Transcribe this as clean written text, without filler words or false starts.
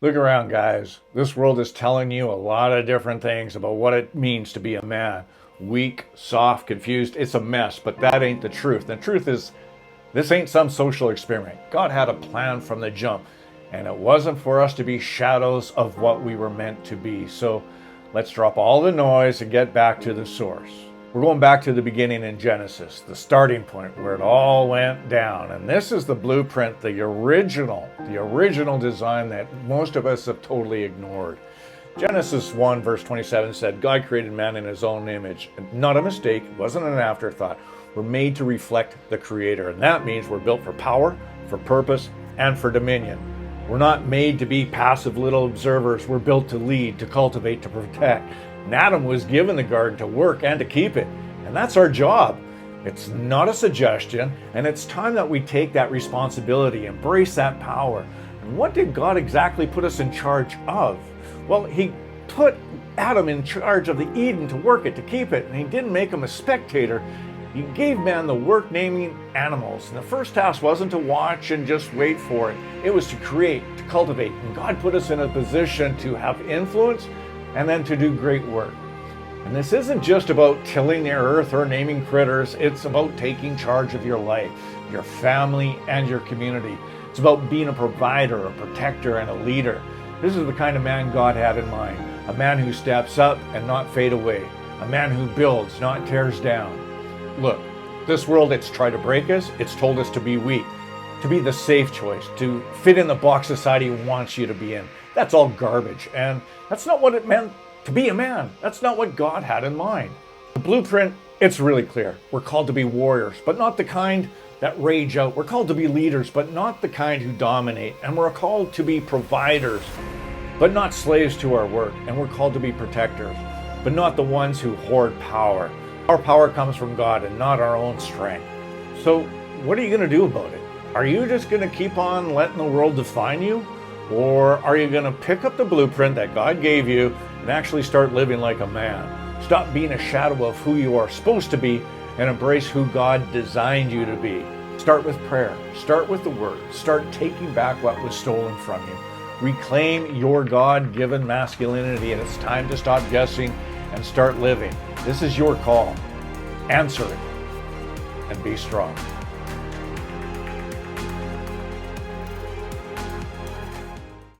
Look around, guys. This world is telling you a lot of different things about what it means to be a man. Weak, soft, confused. It's a mess, but that ain't the truth. The truth is, this ain't some social experiment. God had a plan from the jump, and it wasn't for us to be shadows of what we were meant to be. So let's drop all the noise and get back to the source. We're going back to the beginning in Genesis, the starting point where it all went down. And this is the blueprint, the original design that most of us have totally ignored. Genesis 1 verse 27 said, God created man in his own image. Not a mistake, it wasn't an afterthought. We're made to reflect the Creator. And that means we're built for power, for purpose, and for dominion. We're not made to be passive little observers. We're built to lead, to cultivate, to protect. And Adam was given the garden to work and to keep it. And that's our job. It's not a suggestion. And it's time that we take that responsibility, embrace that power. And what did God exactly put us in charge of? Well, he put Adam in charge of the Eden to work it, to keep it. And he didn't make him a spectator. He gave man the work naming animals. And the first task wasn't to watch and just wait for it. It was to create, to cultivate. And God put us in a position to have influence and then to do great work. And this isn't just about tilling the earth or naming critters. It's about taking charge of your life, your family, and your community. It's about being a provider, a protector, and a leader. This is the kind of man God had in mind. A man who steps up and not fade away. A man who builds, not tears down. Look, this world, it's tried to break us. It's told us to be weak, to be the safe choice, to fit in the box society wants you to be in. That's all garbage. And that's not what it meant to be a man. That's not what God had in mind. The blueprint, it's really clear. We're called to be warriors, but not the kind that rage out. We're called to be leaders, but not the kind who dominate. And we're called to be providers, but not slaves to our work. And we're called to be protectors, but not the ones who hoard power. Our power comes from God and not our own strength. So what are you going to do about it? Are you just going to keep on letting the world define you? Or are you going to pick up the blueprint that God gave you and actually start living like a man? Stop being a shadow of who you are supposed to be and embrace who God designed you to be. Start with prayer. Start with the Word. Start taking back what was stolen from you. Reclaim your God-given masculinity, and it's time to stop guessing and start living. This is your call. Answer it and be strong.